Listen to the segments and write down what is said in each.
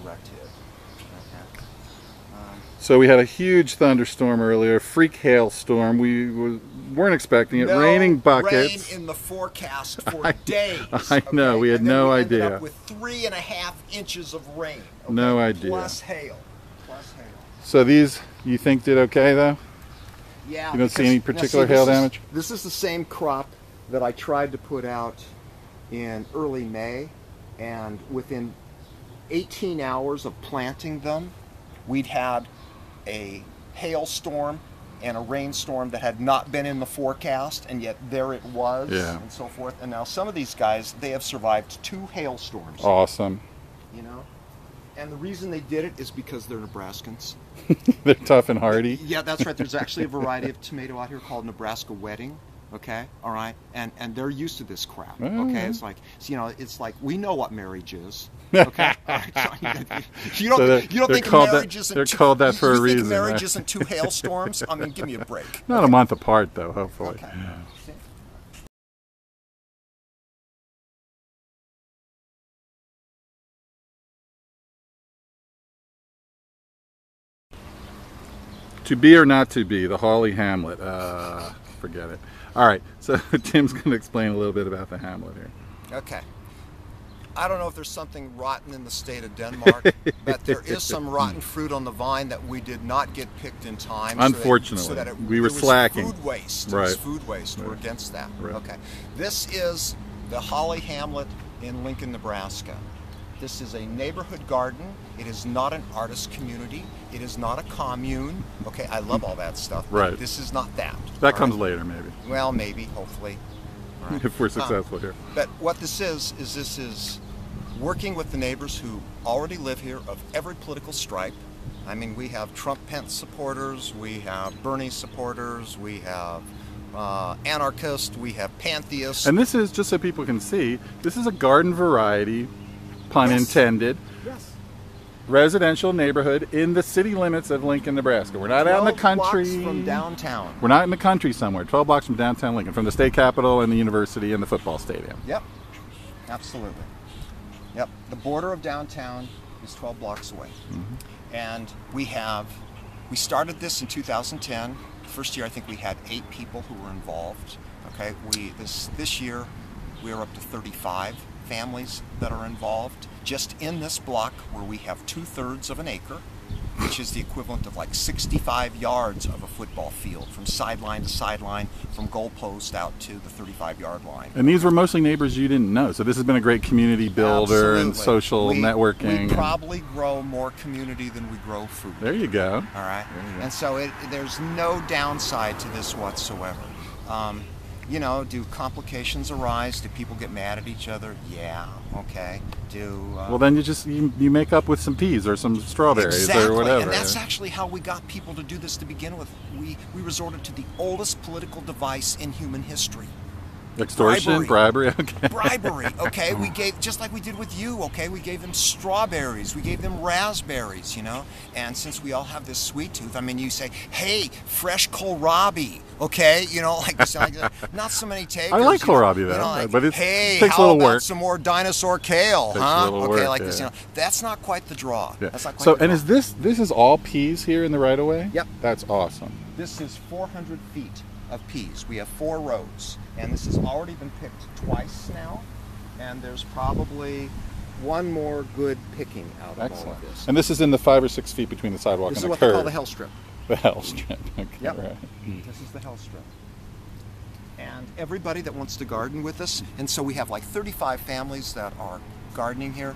direct hit. Okay. So we had a huge thunderstorm earlier, freak hailstorm. We weren't expecting it. No raining buckets. rain in the forecast for days. I know. Okay? We had and then no we ended idea. up with 3.5 inches of rain. Okay? No idea. Plus hail. Plus hail. So these, you think, did okay though? Yeah. You don't see any particular hail damage? This is the same crop that I tried to put out in early May, and within 18 hours of planting them, we'd had a hailstorm and a rainstorm that had not been in the forecast, and yet there it was, and so forth. And now some of these guys, they have survived 2 hailstorms. Awesome. You know? And the reason they did it is because they're Nebraskans. They're tough and hardy. Yeah, that's right. There's actually a variety of tomato out here called Nebraska Wedding. Okay, all right, and they're used to this crap. Okay, it's like, you know, it's like we know what marriage is. Okay, all right, so you don't think marriage isn't? They're called that for a reason. You think marriage isn't 2 hailstorms? I mean, give me a break. Not a month apart, though. Hopefully. Okay. To be or not to be, the Hawley Hamlet. Forget it. All right, so Tim's going to explain a little bit about the Hamlet here. Okay. I don't know if there's something rotten in the state of Denmark, but there is some rotten fruit on the vine that we did not get picked in time. Unfortunately, we were slacking. Food waste. Right. It was food waste. We're against that. Right. Okay. This is the Hawley Hamlet in Lincoln, Nebraska. This is a neighborhood garden. It is not an artist community. It is not a commune. Okay, I love all that stuff. Right. This is not that. That comes later, maybe. Well, maybe, hopefully. All right. If we're successful here. But what this is working with the neighbors who already live here of every political stripe. I mean, we have Trump-Pence supporters, we have Bernie supporters, we have anarchists, we have pantheists. And this is, just so people can see, this is a garden variety, pun intended, residential neighborhood in the city limits of Lincoln, Nebraska. We're not out in the country. 12 blocks from downtown. We're not in the country somewhere. 12 blocks from downtown Lincoln, from the state capitol and the university and the football stadium. Yep, absolutely. Yep, the border of downtown is 12 blocks away. And we started this in 2010. First year, I think we had 8 people who were involved. Okay, this year we are up to 35 families that are involved just in this block, where we have 2/3 of an acre, which is the equivalent of like 65 yards of a football field, from sideline to sideline, from goalpost out to the 35-yard line. And these were mostly neighbors you didn't know, so this has been a great community builder. Absolutely. And social networking. We probably grow more community than we grow food. There you go. All right, and so there's no downside to this whatsoever. You know, do complications arise? Do people get mad at each other? Yeah, okay. Well, then you make up with some peas or some strawberries or whatever. And that's actually how we got people to do this to begin with. We resorted to the oldest political device in human history. Extortion, bribery, okay. Bribery, okay. We gave, just like we did with you, okay. We gave them strawberries, we gave them raspberries, you know. And since we all have this sweet tooth, I mean, you say, hey, fresh kohlrabi, okay, you know, like not so many takers. I like kohlrabi though, like, but it hey, takes a little work. Some more dinosaur kale, huh? Okay, work, like this, you know. That's not quite the draw. Yeah. That's not quite so, the and draw. is this is all peas here in the right of way? Yep. That's awesome. This is 400 feet of peas. We have 4 rows, and this has already been picked twice now, and there's probably one more good picking out of all of this. And this is in the 5 or 6 feet between the sidewalk and the curb. This is what they call the hell strip. The hell strip. Okay, yep. Right. This is the hell strip. And everybody that wants to garden with us, and so we have like 35 families that are gardening here.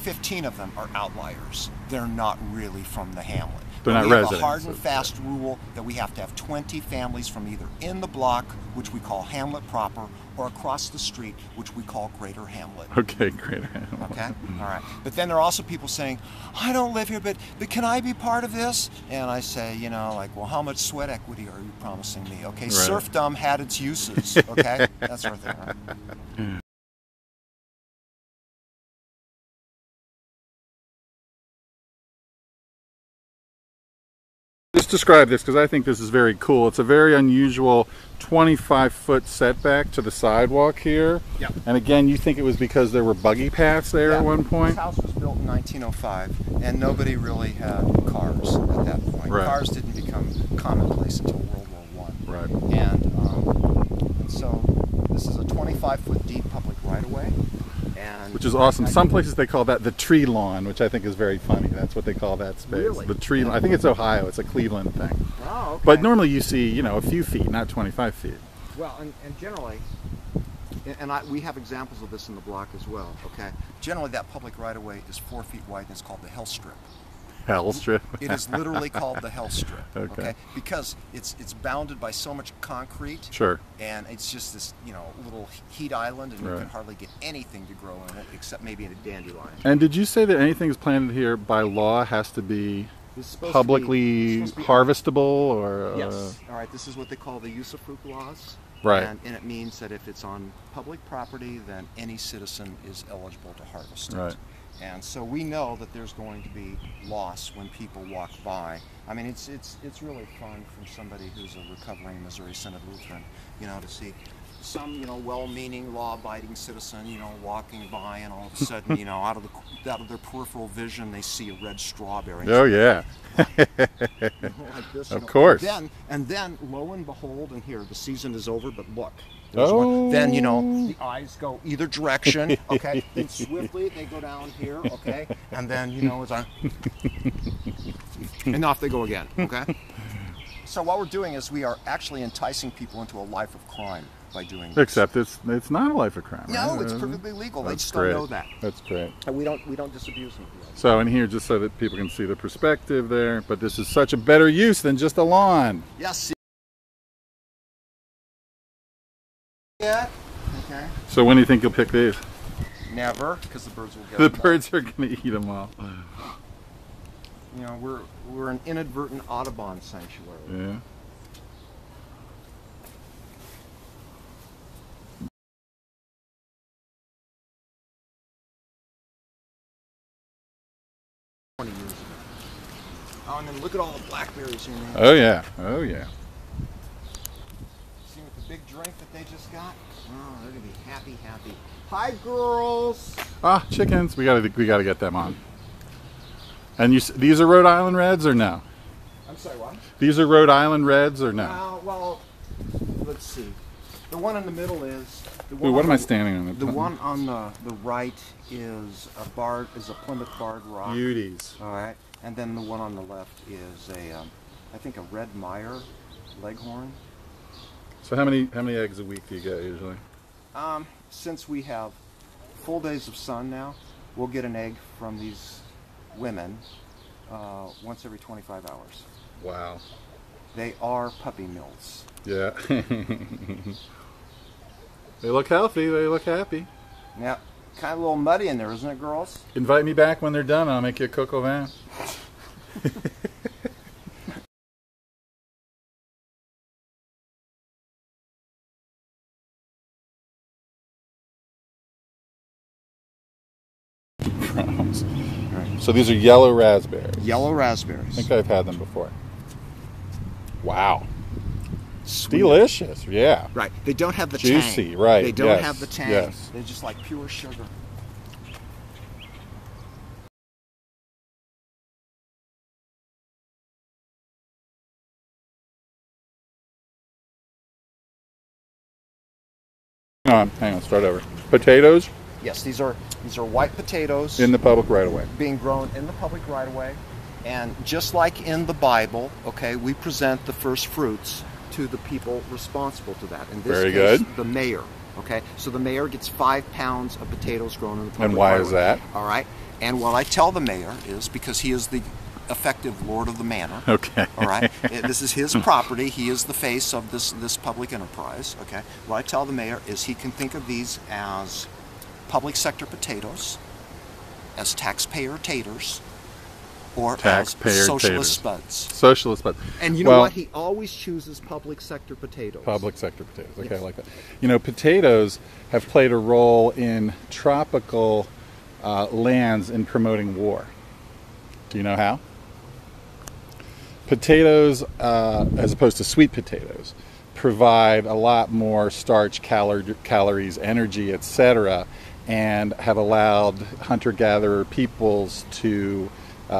15 of them are outliers. They're not really from the hamlet. They're not residents. residents. We have a hard and fast rule that we have to have 20 families from either in the block, which we call Hamlet proper, or across the street, which we call Greater Hamlet. Okay, Greater Hamlet. Okay, all right. But then there are also people saying, I don't live here, but can I be part of this? And I say, you know, like, well, how much sweat equity are you promising me? Okay, right. Serfdom had its uses, okay? That sort of thing, right? just describe this because I think this is very cool. It's a very unusual 25-foot setback to the sidewalk here. Yep. And again, you think it was because there were buggy paths there at one point? This house was built in 1905, and nobody really had cars at that point. Right. Cars didn't become commonplace until World War I. Right. And so this is a 25-foot deep public right-of-way. Which is awesome. Some places they call that the tree lawn, which I think is very funny. That's what they call that space. Really? The tree lawn. I think it's Ohio. It's a Cleveland thing. Oh, okay. But normally you see, you know, a few feet, not 25 feet. Well, and generally, we have examples of this in the block as well, okay? Generally, that public right-of-way is 4 feet wide, and it's called the Hell Strip. Hell Strip? It is literally called the Hell Strip, okay? Because it's bounded by so much concrete. Sure. And it's just this, you know, little heat island, and Right. you can hardly get anything to grow in it except maybe in a dandelion. And did you say that anything is planted here by law has to be publicly harvestable, or? Yes. All right. This is what they call the usufruct laws. Right. And it means that if it's on public property, then any citizen is eligible to harvest it. Right. And so we know that there's going to be loss when people walk by. I mean, it's really fun for somebody who's a recovering Missouri Synod Lutheran, you know, to see some, you know, well-meaning, law-abiding citizen, you know, walking by, and all of a sudden, you know, out of their peripheral vision, they see a red strawberry. Oh yeah. Like this, of course. And then, lo and behold, and here the season is over. But look, oh. Then, you know, the eyes go either direction. Okay. Then swiftly they go down here. Okay. And then, you know, and off they go again. Okay. So what we're doing is we are actually enticing people into a life of crime by doing this. Except it's not a life of crime. No, right? it's perfectly legal. They just great. don't know that. That's great. And we don't disabuse them. So in here, just so that people can see the perspective there, but this is such a better use than just a lawn. Yes. Yeah. Okay. So when do you think you'll pick these? Never, because the birds will get The them all. birds are going to eat them all. You know, we're an inadvertent Audubon sanctuary. Yeah. Years ago. Oh, and then look at all the blackberries in there. Oh yeah. Oh yeah. See with the big drink that they just got? Oh, they're gonna be happy. Hi, girls. Ah, chickens. We gotta get them on. And these are Rhode Island Reds or no? I'm sorry, what? These are Rhode Island Reds or no? Well, let's see. The one in the middle is. Ooh, what am I standing on? The one on the right is a Plymouth Barred Rock. Beauties. All right, and then the one on the left is I think a Red Meyer Leghorn. So how many eggs a week do you get usually? Since we have full days of sun now, we'll get an egg from these women once every 25 hours. Wow. They are puppy mills. Yeah. They look healthy. They look happy. Yeah, kind of a little muddy in there, isn't it, girls? Invite me back when they're done. I'll make you a coq au vin. So these are yellow raspberries. Yellow raspberries. I think I've had them before. Wow. Sweet. Delicious, yeah. Right. They don't have the tang. Juicy, right. They don't yes, have the tang. Yes. They're just like pure sugar. Hang on, start over. Potatoes Yes, these are white potatoes in the public right away. being grown in the public right of way. And just like in the Bible, okay, we present the first fruits to the people responsible to that. In this Very case, good. the mayor. Okay, so the mayor gets 5 pounds of potatoes grown in the public And why right is of way. that? All right, and what I tell the mayor is because he is the effective lord of the manor. Okay. All right, this is his property. He is the face of this public enterprise. Okay, what I tell the mayor is he can think of these as public sector potatoes, as taxpayer taters, or Taxpayer as socialist taters. spuds. Socialist, but And you know what? He always chooses public sector potatoes. Public sector potatoes. Okay, Yes. I like that. You know, potatoes have played a role in tropical lands in promoting war. Do you know how? potatoes, as opposed to sweet potatoes, provide a lot more starch, calories, energy, etc., and have allowed hunter-gatherer peoples to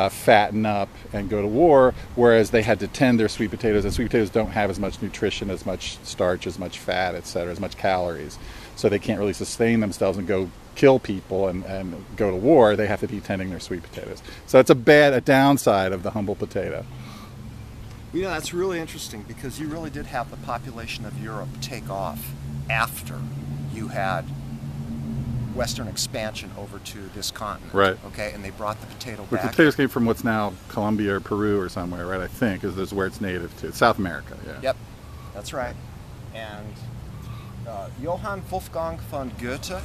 fatten up and go to war, whereas they had to tend their sweet potatoes, and sweet potatoes don't have as much nutrition, as much starch, as much fat, etc., as much calories. So they can't really sustain themselves and go kill people and go to war. They have to be tending their sweet potatoes. So that's a downside of the humble potato. You know, that's really interesting, because you really did have the population of Europe take off after you had Western expansion over to this continent. Right. Okay, and they brought the potato The back. potatoes came from what's now Colombia or Peru or somewhere, right? I think is where it's native to. South America, yeah. Yep, that's right. And Johann Wolfgang von Goethe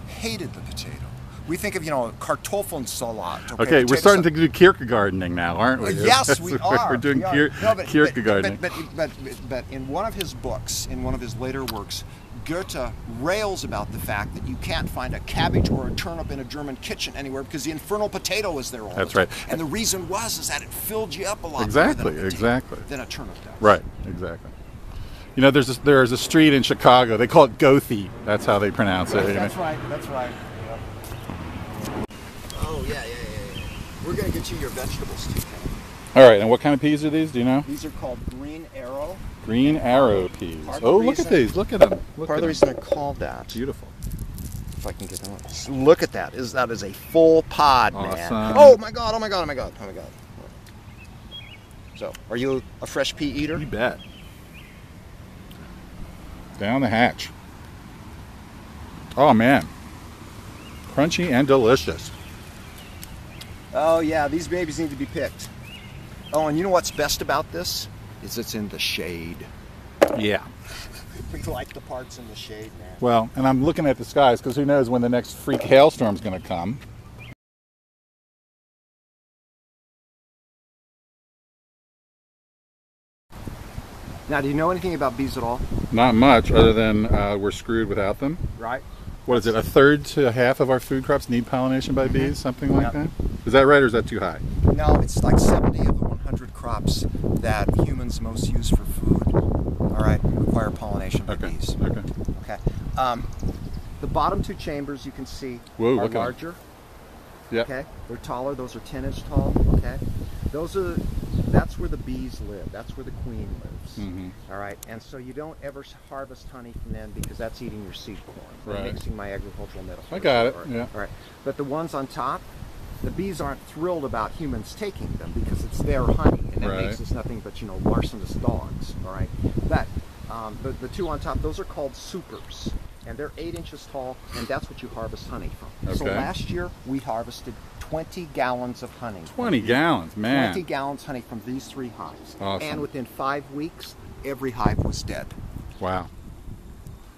hated the potato. We think of, Kartoffelsalat. Okay, we're starting to do Kierkegaardening now, aren't we? Yes, we are. We're doing Kierkegaardening. But in one of his books, in one of his later works, Goethe rails about the fact that you can't find a cabbage or a turnip in a German kitchen anywhere because the infernal potato is there all the time. That's right. And the reason is that it filled you up a lot Exactly, more than a turnip does. Right, exactly. You know, there's a street in Chicago. They call it Goethe. That's how they pronounce it. That's right. That's right. Yep. Oh yeah. We're gonna get you your vegetables too, Ken. All right, and what kind of peas are these? Do you know? These are called green arrow. Green arrow peas. Oh, look at these. Look at them. Part of the reason they're called that. Beautiful. If I can get them. Look at that. That is a full pod, man. Awesome. Oh my god. So, are you a fresh pea eater? You bet. Down the hatch. Oh man. Crunchy and delicious. Oh yeah, these babies need to be picked. Oh, and you know what's best about this? Is it's in the shade. Yeah. We like the parts in the shade, man. Well, and I'm looking at the skies because who knows when the next freak hailstorm's going to come. Now, do you know anything about bees at all? Not much, other than we're screwed without them. Right. What is it? A third to a half of our food crops need pollination by bees, something like that? Is that right, or is that too high? No, it's like 70 of the 100 crops that humans most use for food, all right, require pollination by bees. Okay. The bottom two chambers you can see are larger. Yeah. Okay. They're taller. Those are 10 inch tall. Okay. That's where the bees live. That's where the queen lives. All right. And so you don't ever harvest honey from them because that's eating your seed corn. I'm mixing my agricultural metaphors. I got it. Yeah. All right. But the ones on top, the bees aren't thrilled about humans taking them because it's their honey, and that makes us nothing but larcenous dogs. All right. But the two on top, those are called supers, and they're 8 inches tall, and that's what you harvest honey from. So last year we harvested 20 gallons of honey. 20 gallons, man. 20 gallons honey from these 3 hives. Awesome. And within 5 weeks, every hive was dead. Wow.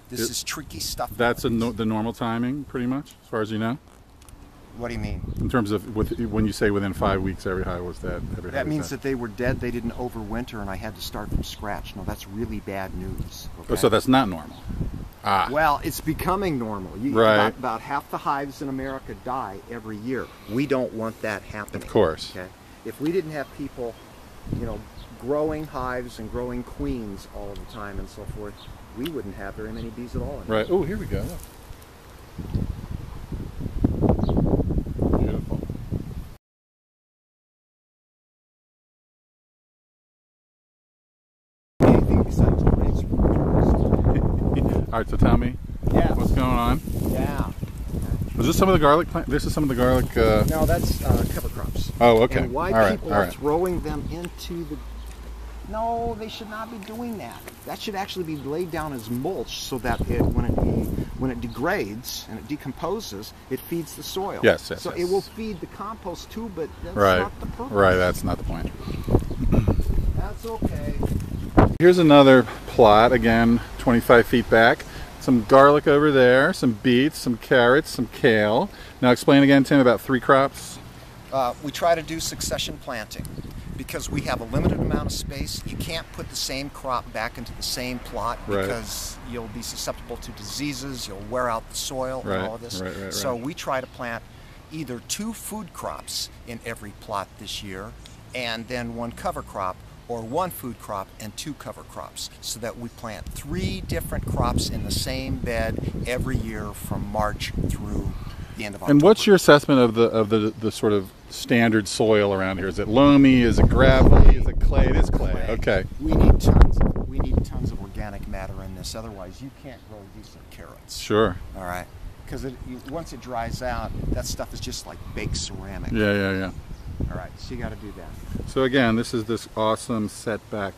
This is tricky stuff. That's the normal timing, pretty much, as far as you know? What do you mean? In terms of when you say within 5 weeks every hive was dead? That means that they were dead, they didn't overwinter, and I had to start from scratch. No, that's really bad news. Okay? Oh, so that's not normal? Ah. Well, it's becoming normal. About half the hives in America die every year. We don't want that happening. Of course. Okay? If we didn't have people, growing hives and growing queens all the time and so forth, we wouldn't have very many bees at all. Right. Oh, here we go. Beautiful. Anything besides grapes. All right, so tell me what's going on. Yeah. Was this some of the garlic plant? This is some of the garlic. No, that's cover crops. Oh, okay. And why people are throwing them into the... No, they should not be doing that. That should actually be laid down as mulch so that when it degrades and it decomposes, it feeds the soil. Yes. So it will feed the compost too, but that's not the purpose. Right, that's not the point. That's okay. Here's another plot, again, 25 feet back. Some garlic over there, some beets, some carrots, some kale. Now explain again, Tim, about 3 crops. We try to do succession planting. Because we have a limited amount of space, you can't put the same crop back into the same plot because you'll be susceptible to diseases, you'll wear out the soil and all of this. So we try to plant either 2 food crops in every plot this year, and then 1 cover crop, or 1 food crop and 2 cover crops, so that we plant 3 different crops in the same bed every year from March through the end of October. And what's your assessment of the sort of standard soil around here? Is it loamy? Is it gravelly? Is it clay? It is clay. Okay. We need tons of organic matter in this. Otherwise, you can't grow decent carrots. Sure. All right. Because once it dries out, that stuff is just like baked ceramic. Yeah. All right. So you got to do that. So again, this is this awesome setback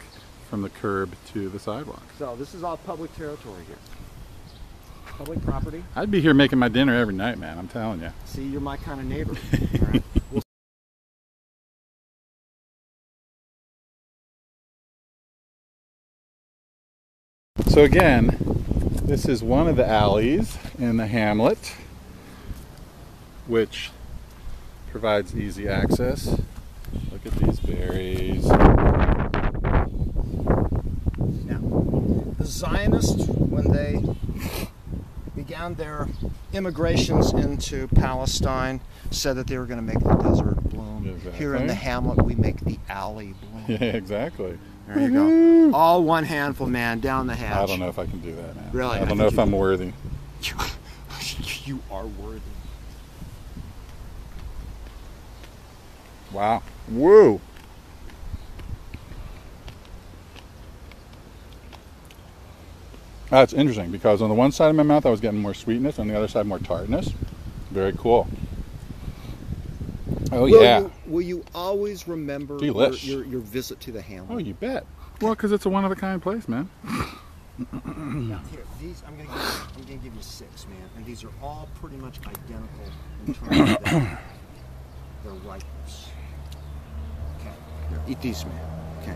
from the curb to the sidewalk. So this is all public territory here. Public property. I'd be here making my dinner every night, man. I'm telling you. See, you're my kind of neighbor. All right. So again, this is one of the alleys in the hamlet, which provides easy access. Look at these berries. Now, the Zionists, when they began their immigrations into Palestine, said that they were going to make the desert bloom. Exactly. Here in the hamlet, we make the alley bloom. Yeah, exactly. There you go. All one handful, man, down the hatch. I don't know if I can do that, man. Really? I don't know if I'm worthy. You are worthy. Wow. Woo! That's interesting, because on the one side of my mouth I was getting more sweetness, on the other side more tartness. Very cool. Oh, yeah. Will you always remember your visit to the hamlet? Oh, you bet. Well, because it's a one-of-a-kind place, man. Now, here, these I'm gonna give you 6, man, and these are all pretty much identical in terms of their ripeness. Okay, here, eat these, man. Okay.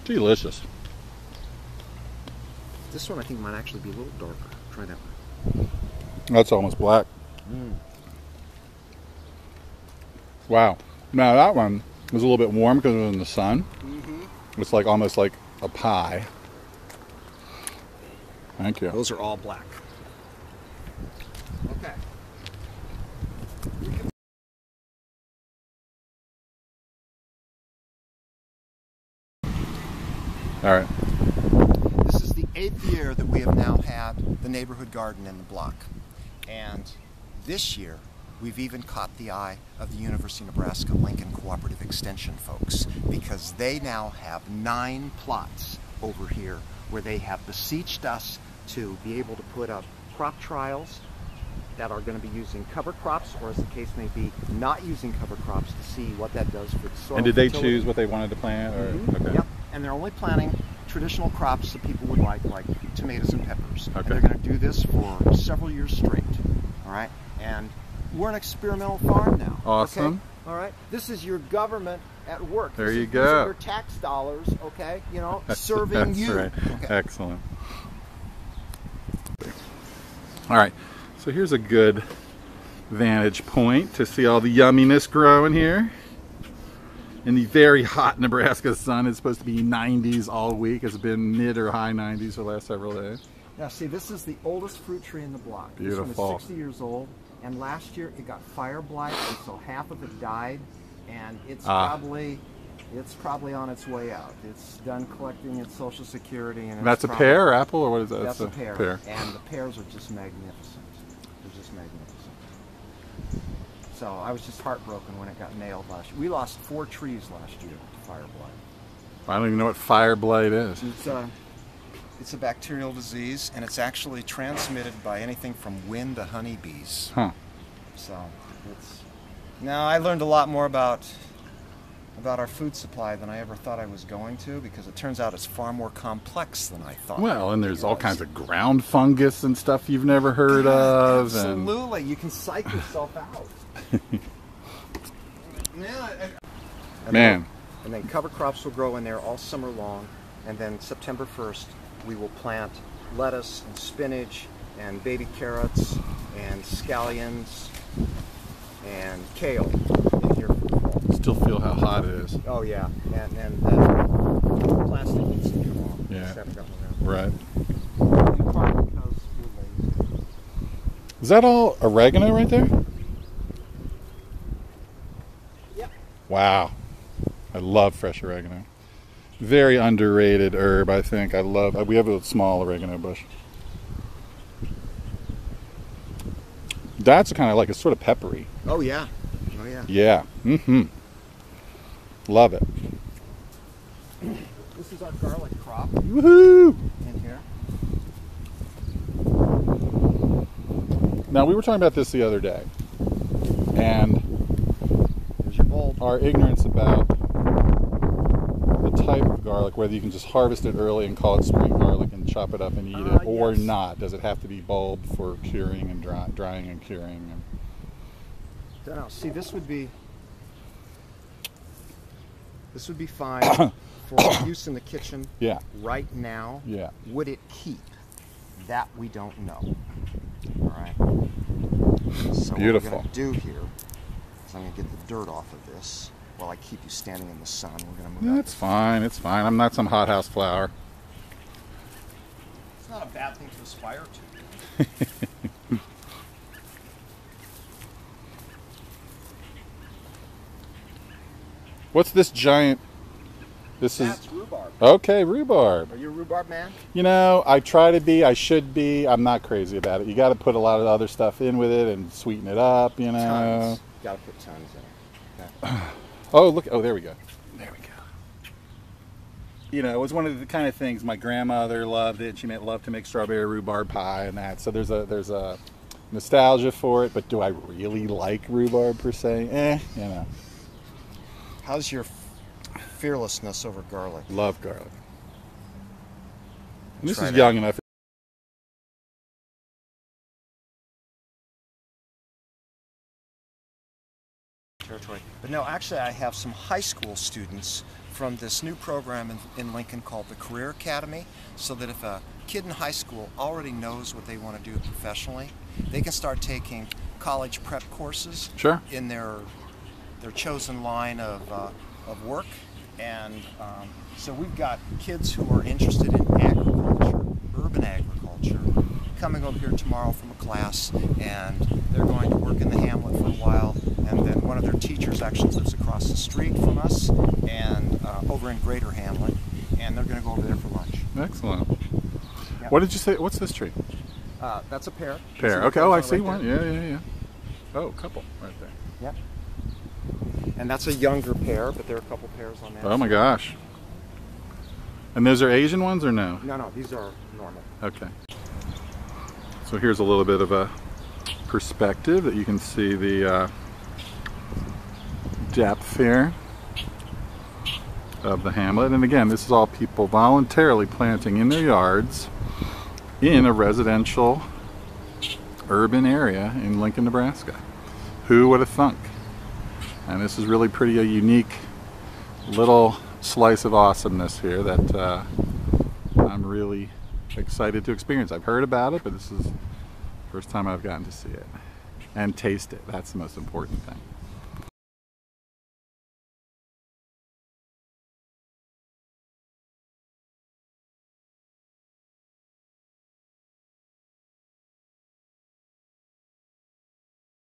Delicious. This one I think might actually be a little darker. Try that one. That's almost black. Wow. Now that one was a little bit warm because it was in the sun. It's like almost like a pie. Thank you. Those are all black. Okay. All right. This is the 8th year that we have now had the neighborhood garden in the block. And this year, we've even caught the eye of the University of Nebraska Lincoln Cooperative Extension folks, because they now have 9 plots over here where they have beseeched us to be able to put up crop trials that are going to be using cover crops, or as the case may be, not using cover crops, to see what that does for the soil. And did they fertility. choose what they wanted to plant? Or? Okay. Yep. And they're only planting traditional crops that people would like tomatoes and peppers. Okay. And they're going to do this for several years straight. All right. And we're an experimental farm now. Awesome. Okay? All right. This is your government at work. There These you go. are your tax dollars. Okay. You know, serving That's you. right. Okay. Excellent. All right. So here's a good vantage point to see all the yumminess growing here. In the very hot Nebraska sun. It's supposed to be 90s all week. It's been mid or high 90s for the last several days. Now, see, this is the oldest fruit tree in the block. Beautiful. This one is 60 years old, and last year it got fire blight, and so half of it died, and it's probably on its way out. It's done collecting its Social Security, and That's a pear or apple, or what is that? That's a pear. And the pears are just magnificent. They're just magnificent. So I was just heartbroken when it got nailed last year. We lost 4 trees last year to fire blight. I don't even know what fire blight is. It's a bacterial disease, and it's actually transmitted by anything from wind to honeybees. Huh. So now I learned a lot more about our food supply than I ever thought I was going to, because it turns out it's far more complex than I thought. Well, and there's all kinds of ground fungus and stuff you've never heard of. Absolutely, you can psych yourself out. Man. And then cover crops will grow in there all summer long, and then September 1st we will plant lettuce and spinach and baby carrots and scallions and kale in here for the fall. Still feel how hot it is. Oh yeah, and the plastic needs to come off. Yeah. Just haven't gotten around. Right. In part because we're lazy. Is that all oregano right there? Yep. Wow. I love fresh oregano. Very underrated herb, I think. We have a small oregano bush. That's kind of like, it's sort of peppery. Oh yeah. Oh yeah. Yeah. Mm-hmm. Love it. This is our garlic crop Woohoo! in here. Now, we were talking about this the other day, and Here's your bulb. our ignorance about the type of garlic, whether you can just harvest it early and call it spring garlic and chop it up and eat it, or yes. not. Does it have to be bulbed for curing and drying and curing? Don't know. See, this would be fine for use in the kitchen. Yeah. Right now. Yeah. Would it keep? That we don't know. All right. So Beautiful. what we're going to do here is I'm going to get the dirt off of this while I keep you standing in the sun. We're going to move. That's fine. It's fine. I'm not some hothouse flower. It's not a bad thing to aspire to. What's this giant? That's rhubarb. Okay, rhubarb. Are you a rhubarb man? You know, I try to be. I should be. I'm not crazy about it. You got to put a lot of other stuff in with it and sweeten it up. You know. Tons. Got to put tons in it. Okay. Oh, look. Oh, there we go. There we go. You know, it was one of the kind of things my grandmother loved it. She loved to make strawberry rhubarb pie and that. So there's a nostalgia for it. But do I really like rhubarb per se? You know. How's your fearlessness over garlic? Love garlic. And this Try is that. young enough. Territory. But no, actually I have some high school students from this new program in Lincoln called the Career Academy, so that if a kid in high school already knows what they want to do professionally, they can start taking college prep courses. Sure. In their chosen line of work. And so we've got kids who are interested in agriculture, urban agriculture, coming over here tomorrow from a class, and they're going to work in the hamlet for a while, and then one of their teachers actually lives across the street from us, and over in Greater Hamlet, and they're going to go over there for lunch. Excellent. Yep. What did you say? What's this tree? That's a pear. Pear. Okay. Oh, I see one. Yeah. Oh, a couple right there. Yep. And that's a younger pear, but there are a couple pears on that. Oh my gosh. And those are Asian ones or no? No, these are normal. Okay. So here's a little bit of a perspective that you can see the depth here of the hamlet. And again, this is all people voluntarily planting in their yards in a residential urban area in Lincoln, Nebraska. Who would have thunk? And this is really pretty a unique little slice of awesomeness here that I'm really excited to experience. I've heard about it, but this is the first time I've gotten to see it and taste it. That's the most important thing.